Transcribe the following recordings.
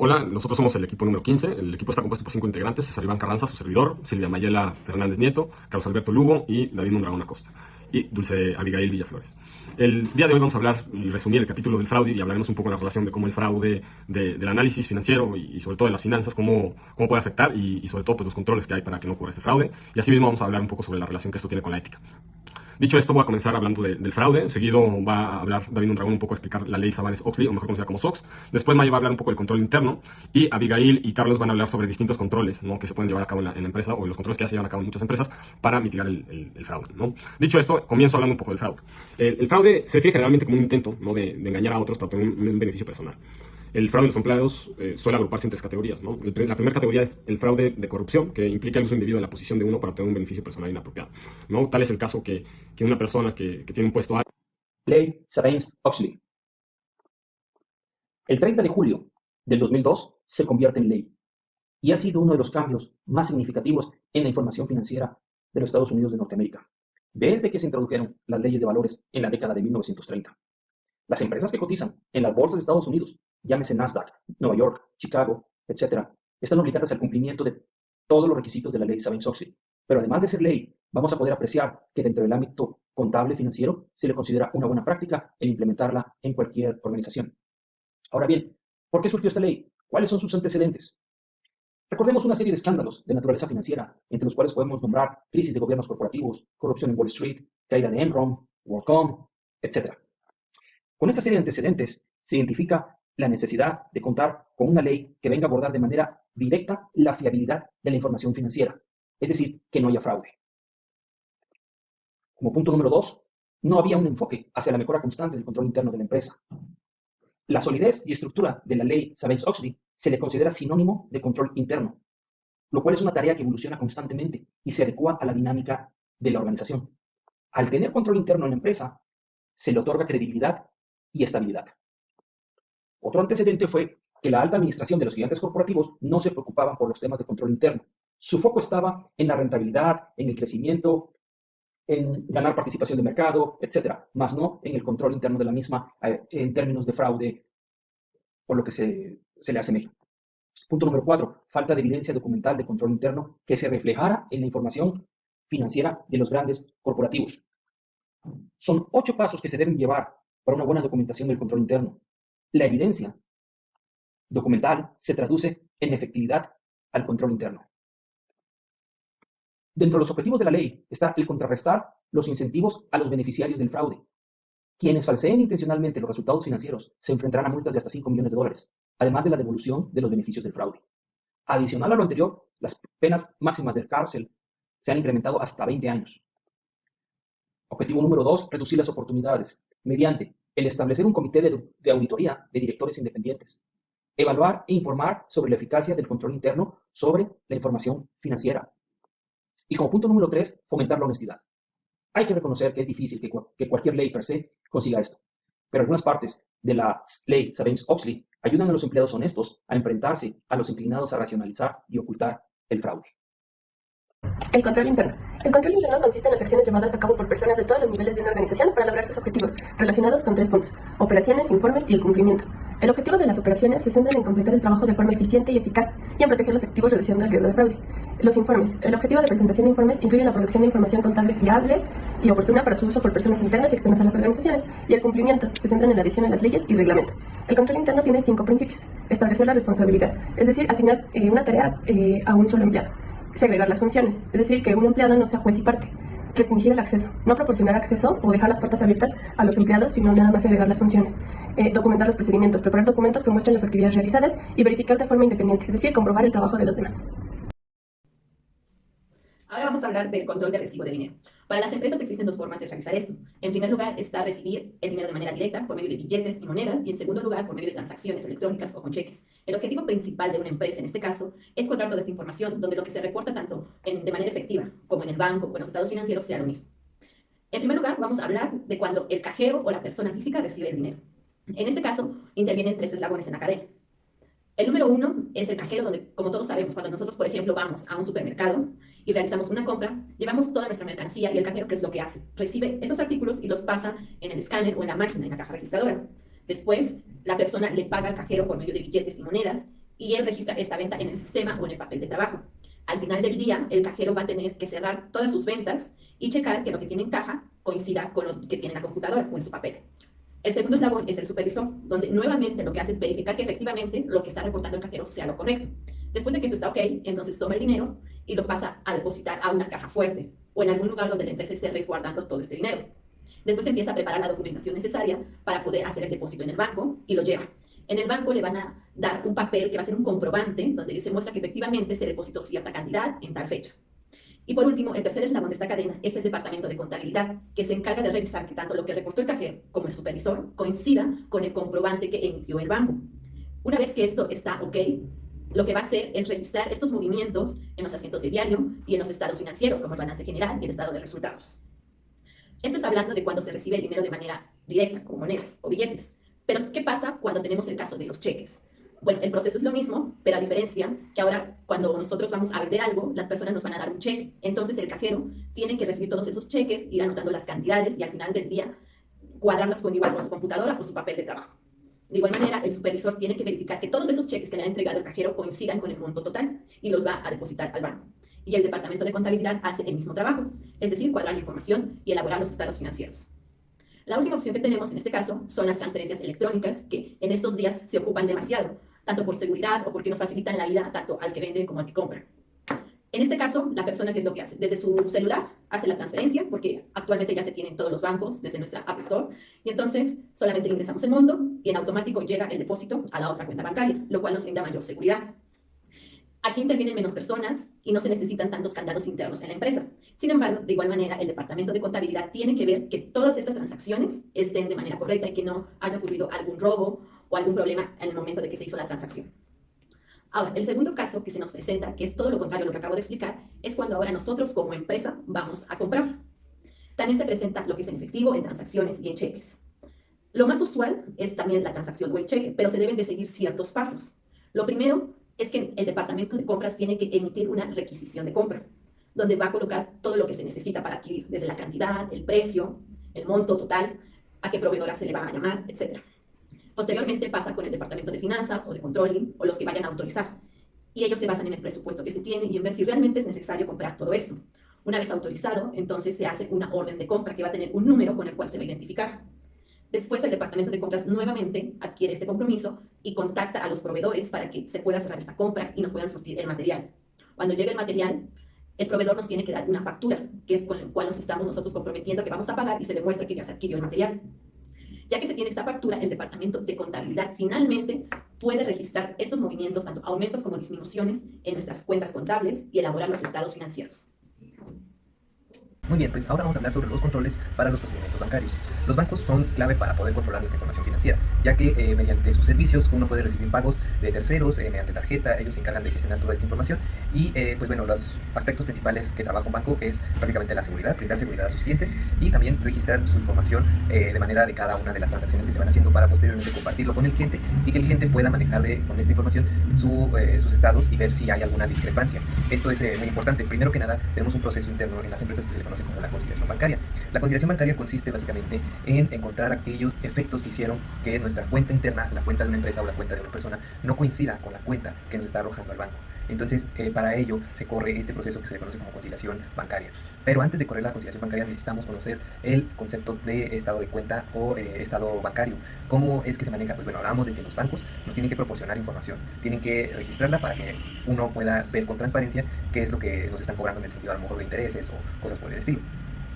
Hola, nosotros somos el equipo número 15. El equipo está compuesto por 5 integrantes: César Iván Carranza, su servidor, Silvia Mayela Fernández Nieto, Carlos Alberto Lugo y David Mondragón Acosta, y Dulce Abigail Villaflores. El día de hoy vamos a hablar y resumir el capítulo del fraude y hablaremos un poco de la relación de cómo el fraude, del análisis financiero y sobre todo de las finanzas, cómo puede afectar y sobre todo pues, los controles que hay para que no ocurra este fraude. Y asimismo vamos a hablar un poco sobre la relación que esto tiene con la ética. Dicho esto, voy a comenzar hablando del fraude. Seguido va a hablar David Mondragón un poco a explicar la ley Sarbanes-Oxley, o mejor conocida como SOX. Después Maya va a hablar un poco del control interno. Y Abigail y Carlos van a hablar sobre distintos controles, ¿no?, que se pueden llevar a cabo en la empresa, o los controles que ya se llevan a cabo en muchas empresas para mitigar el fraude, ¿no? Dicho esto, comienzo hablando un poco del fraude. El fraude se define generalmente como un intento, ¿no?, de engañar a otros para obtener un beneficio personal. El fraude de los empleados suele agruparse en tres categorías, ¿no? La primera categoría es el fraude de corrupción, que implica el uso indebido de la posición de uno para obtener un beneficio personal inapropiado, ¿no? Tal es el caso que una persona que tiene un puesto alto. Ley Sarbanes-Oxley. El 30 de julio del 2002 se convierte en ley y ha sido uno de los cambios más significativos en la información financiera de los Estados Unidos de Norteamérica, desde que se introdujeron las leyes de valores en la década de 1930. Las empresas que cotizan en las bolsas de Estados Unidos, llámese Nasdaq, Nueva York, Chicago, etc., están obligadas al cumplimiento de todos los requisitos de la ley Sarbanes-Oxley. Pero además de ser ley, vamos a poder apreciar que dentro del ámbito contable financiero se le considera una buena práctica el implementarla en cualquier organización. Ahora bien, ¿por qué surgió esta ley? ¿Cuáles son sus antecedentes? Recordemos una serie de escándalos de naturaleza financiera, entre los cuales podemos nombrar crisis de gobiernos corporativos, corrupción en Wall Street, caída de Enron, WorldCom, etc. Con esta serie de antecedentes se identifica la necesidad de contar con una ley que venga a abordar de manera directa la fiabilidad de la información financiera, es decir, que no haya fraude. Como punto número 2, no había un enfoque hacia la mejora constante del control interno de la empresa. La solidez y estructura de la ley Sarbanes-Oxley se le considera sinónimo de control interno, lo cual es una tarea que evoluciona constantemente y se adecua a la dinámica de la organización. Al tener control interno en la empresa, se le otorga credibilidad y estabilidad. Otro antecedente fue que la alta administración de los gigantes corporativos no se preocupaban por los temas de control interno. Su foco estaba en la rentabilidad, en el crecimiento, en ganar participación de mercado, etcétera, más no en el control interno de la misma en términos de fraude, por lo que se le asemeja. Punto número 4, falta de evidencia documental de control interno que se reflejara en la información financiera de los grandes corporativos. Son 8 pasos que se deben llevar para una buena documentación del control interno. La evidencia documental se traduce en efectividad al control interno. Dentro de los objetivos de la ley está el contrarrestar los incentivos a los beneficiarios del fraude. Quienes falseen intencionalmente los resultados financieros se enfrentarán a multas de hasta $5 millones, además de la devolución de los beneficios del fraude. Adicional a lo anterior, las penas máximas de cárcel se han incrementado hasta 20 años. Objetivo número 2, reducir las oportunidades mediante el establecer un comité de auditoría de directores independientes. Evaluar e informar sobre la eficacia del control interno sobre la información financiera. Y como punto número 3, fomentar la honestidad. Hay que reconocer que es difícil que cualquier ley per se consiga esto, pero algunas partes de la ley Sarbanes-Oxley ayudan a los empleados honestos a enfrentarse a los inclinados a racionalizar y ocultar el fraude. El control interno. El control interno consiste en las acciones llevadas a cabo por personas de todos los niveles de una organización para lograr sus objetivos, relacionados con 3 puntos: operaciones, informes y el cumplimiento. El objetivo de las operaciones se centra en completar el trabajo de forma eficiente y eficaz y en proteger los activos reduciendo el riesgo de fraude. Los informes. El objetivo de presentación de informes incluye la producción de información contable fiable y oportuna para su uso por personas internas y externas a las organizaciones, y el cumplimiento se centra en la adhesión a las leyes y reglamento. El control interno tiene 5 principios. Establecer la responsabilidad, es decir, asignar una tarea a un solo empleado. Segregar las funciones, es decir, que un empleado no sea juez y parte. Restringir el acceso, no proporcionar acceso o dejar las puertas abiertas a los empleados, sino nada más segregar las funciones. Documentar los procedimientos, preparar documentos que muestren las actividades realizadas y verificar de forma independiente, es decir, comprobar el trabajo de los demás. Ahora vamos a hablar del control de recibo de dinero. Para las empresas existen 2 formas de realizar esto. En primer lugar está recibir el dinero de manera directa por medio de billetes y monedas, y en segundo lugar por medio de transacciones electrónicas o con cheques. El objetivo principal de una empresa en este caso es controlar toda esta información, donde lo que se reporta tanto de manera efectiva como en el banco o en los estados financieros sea lo mismo. En primer lugar vamos a hablar de cuando el cajero o la persona física recibe el dinero. En este caso intervienen 3 eslabones en la cadena. El número 1 es el cajero, donde, como todos sabemos, cuando nosotros, por ejemplo, vamos a un supermercado y realizamos una compra, llevamos toda nuestra mercancía y el cajero, ¿qué es lo que hace? Recibe esos artículos y los pasa en el escáner o en la máquina, en la caja registradora. Después, la persona le paga al cajero por medio de billetes y monedas y él registra esta venta en el sistema o en el papel de trabajo. Al final del día, el cajero va a tener que cerrar todas sus ventas y checar que lo que tiene en caja coincida con lo que tiene en la computadora o en su papel. El segundo eslabón es el supervisor, donde nuevamente lo que hace es verificar que efectivamente lo que está reportando el cajero sea lo correcto. Después de que eso está ok, entonces toma el dinero y lo pasa a depositar a una caja fuerte o en algún lugar donde la empresa esté resguardando todo este dinero. Después empieza a preparar la documentación necesaria para poder hacer el depósito en el banco y lo lleva. En el banco le van a dar un papel que va a ser un comprobante donde se muestra que efectivamente se depositó cierta cantidad en tal fecha. Y por último, el tercer eslabón de esta cadena es el departamento de contabilidad, que se encarga de revisar que tanto lo que reportó el cajero como el supervisor coincida con el comprobante que emitió el banco. Una vez que esto está ok, lo que va a hacer es registrar estos movimientos en los asientos de diario y en los estados financieros, como el balance general y el estado de resultados. Esto es hablando de cuando se recibe el dinero de manera directa, como monedas o billetes. Pero, ¿qué pasa cuando tenemos el caso de los cheques? Bueno, el proceso es lo mismo, pero a diferencia que ahora cuando nosotros vamos a vender algo, las personas nos van a dar un cheque. Entonces el cajero tiene que recibir todos esos cheques, ir anotando las cantidades y al final del día cuadrarlas con igual con su computadora o su papel de trabajo. De igual manera, el supervisor tiene que verificar que todos esos cheques que le ha entregado el cajero coincidan con el monto total y los va a depositar al banco. Y el departamento de contabilidad hace el mismo trabajo, es decir, cuadrar la información y elaborar los estados financieros. La última opción que tenemos en este caso son las transferencias electrónicas, que en estos días se ocupan demasiado, tanto por seguridad o porque nos facilitan la vida tanto al que vende como al que compra. En este caso, la persona, ¿qué es lo que hace? Desde su celular hace la transferencia, porque actualmente ya se tienen todos los bancos desde nuestra App Store, y entonces solamente ingresamos el monto y en automático llega el depósito a la otra cuenta bancaria, lo cual nos brinda mayor seguridad. Aquí intervienen menos personas y no se necesitan tantos candados internos en la empresa. Sin embargo, de igual manera, el departamento de contabilidad tiene que ver que todas estas transacciones estén de manera correcta y que no haya ocurrido algún robo o algún problema en el momento de que se hizo la transacción. Ahora, el segundo caso que se nos presenta, que es todo lo contrario a lo que acabo de explicar, es cuando ahora nosotros como empresa vamos a comprar. También se presenta lo que es en efectivo, en transacciones y en cheques. Lo más usual es también la transacción o el cheque, pero se deben de seguir ciertos pasos. Lo primero es que el departamento de compras tiene que emitir una requisición de compra, donde va a colocar todo lo que se necesita para adquirir, desde la cantidad, el precio, el monto total, a qué proveedora se le va a llamar, etc. Posteriormente pasa con el departamento de finanzas o de controlling o los que vayan a autorizar. Y ellos se basan en el presupuesto que se tiene y en ver si realmente es necesario comprar todo esto. Una vez autorizado, entonces se hace una orden de compra que va a tener un número con el cual se va a identificar. Después el departamento de compras nuevamente adquiere este compromiso y contacta a los proveedores para que se pueda cerrar esta compra y nos puedan surtir el material. Cuando llegue el material, el proveedor nos tiene que dar una factura, que es con el cual nos estamos nosotros comprometiendo que vamos a pagar y se demuestra que ya se adquirió el material. Ya que se tiene esta factura, el departamento de contabilidad finalmente puede registrar estos movimientos, tanto aumentos como disminuciones, en nuestras cuentas contables y elaborar los estados financieros. Muy bien, pues ahora vamos a hablar sobre los controles para los procedimientos bancarios. Los bancos son clave para poder controlar nuestra información financiera, ya que mediante sus servicios uno puede recibir pagos de terceros, mediante tarjeta. Ellos se encargan de gestionar toda esta información y pues bueno, los aspectos principales que trabaja un banco es prácticamente la seguridad, brindar seguridad a sus clientes y también registrar su información de manera de cada una de las transacciones que se van haciendo para posteriormente compartirlo con el cliente y que el cliente pueda manejar con esta información sus estados y ver si hay alguna discrepancia. Esto es muy importante. Primero que nada, tenemos un proceso interno en las empresas que se le conoce como la conciliación bancaria. La conciliación bancaria consiste básicamente en encontrar aquellos efectos que hicieron que nuestra cuenta interna, la cuenta de una empresa o la cuenta de una persona, no coincida con la cuenta que nos está arrojando al banco. Entonces, para ello se corre este proceso que se le conoce como conciliación bancaria. Pero antes de correr la conciliación bancaria necesitamos conocer el concepto de estado de cuenta o estado bancario. ¿Cómo es que se maneja? Pues bueno, hablamos de que los bancos nos tienen que proporcionar información, tienen que registrarla para que uno pueda ver con transparencia qué es lo que nos están cobrando en el sentido a lo mejor de intereses o cosas por el estilo.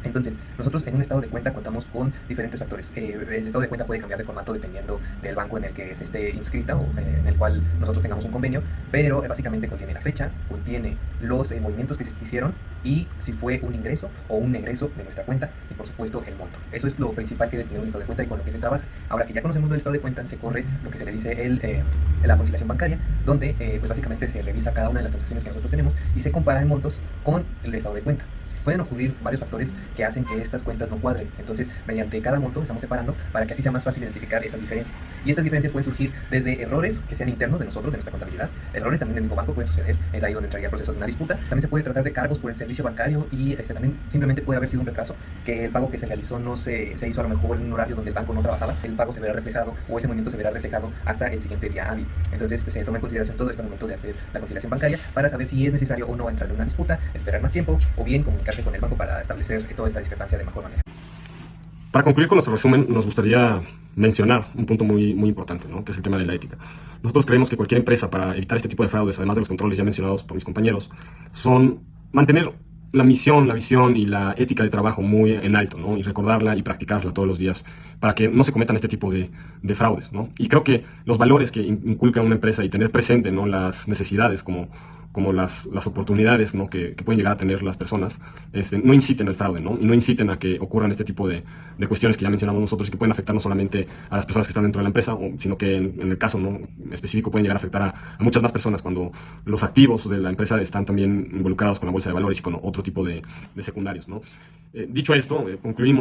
Entonces, nosotros en un estado de cuenta contamos con diferentes factores. El estado de cuenta puede cambiar de formato dependiendo del banco en el que se esté inscrita o en el cual nosotros tengamos un convenio, pero básicamente contiene la fecha, contiene los movimientos que se hicieron y si fue un ingreso o un egreso de nuestra cuenta y por supuesto el monto. Eso es lo principal que debe tener un estado de cuenta y con lo que se trabaja. Ahora que ya conocemos el estado de cuenta, se corre lo que se le dice la conciliación bancaria, donde pues básicamente se revisa cada una de las transacciones que nosotros tenemos y se compara en montos con el estado de cuenta. Pueden ocurrir varios factores que hacen que estas cuentas no cuadren. Entonces, mediante cada monto estamos separando para que así sea más fácil identificar esas diferencias. Y estas diferencias pueden surgir desde errores que sean internos de nosotros, de nuestra contabilidad. Errores también del mismo banco pueden suceder. Es ahí donde entraría el proceso de una disputa. También se puede tratar de cargos por el servicio bancario y también simplemente puede haber sido un retraso, que el pago que se realizó no se hizo a lo mejor en un horario donde el banco no trabajaba. El pago se verá reflejado o ese movimiento se verá reflejado hasta el siguiente día hábil. Entonces, se toma en consideración todo esto al momento de hacer la conciliación bancaria para saber si es necesario o no entrar en una disputa, esperar más tiempo o bien comunicarse con el banco para establecer toda esta discrepancia de mejor manera. Para concluir con nuestro resumen, nos gustaría mencionar un punto muy importante, ¿no? Que es el tema de la ética. Nosotros creemos que cualquier empresa, para evitar este tipo de fraudes, además de los controles ya mencionados por mis compañeros, son mantener la misión, la visión y la ética de trabajo muy en alto, ¿no? Y recordarla y practicarla todos los días para que no se cometan este tipo de fraudes, ¿no? Y creo que los valores que inculca una empresa y tener presente, ¿no? Las necesidades como las oportunidades, ¿no? que pueden llegar a tener las personas, no inciten al fraude, ¿no? Y no inciten a que ocurran este tipo de cuestiones que ya mencionamos nosotros y que pueden afectar no solamente a las personas que están dentro de la empresa, sino que en el caso, ¿no? específico pueden llegar a afectar a muchas más personas cuando los activos de la empresa están también involucrados con la bolsa de valores y con otro tipo de secundarios, ¿no? Dicho esto, concluimos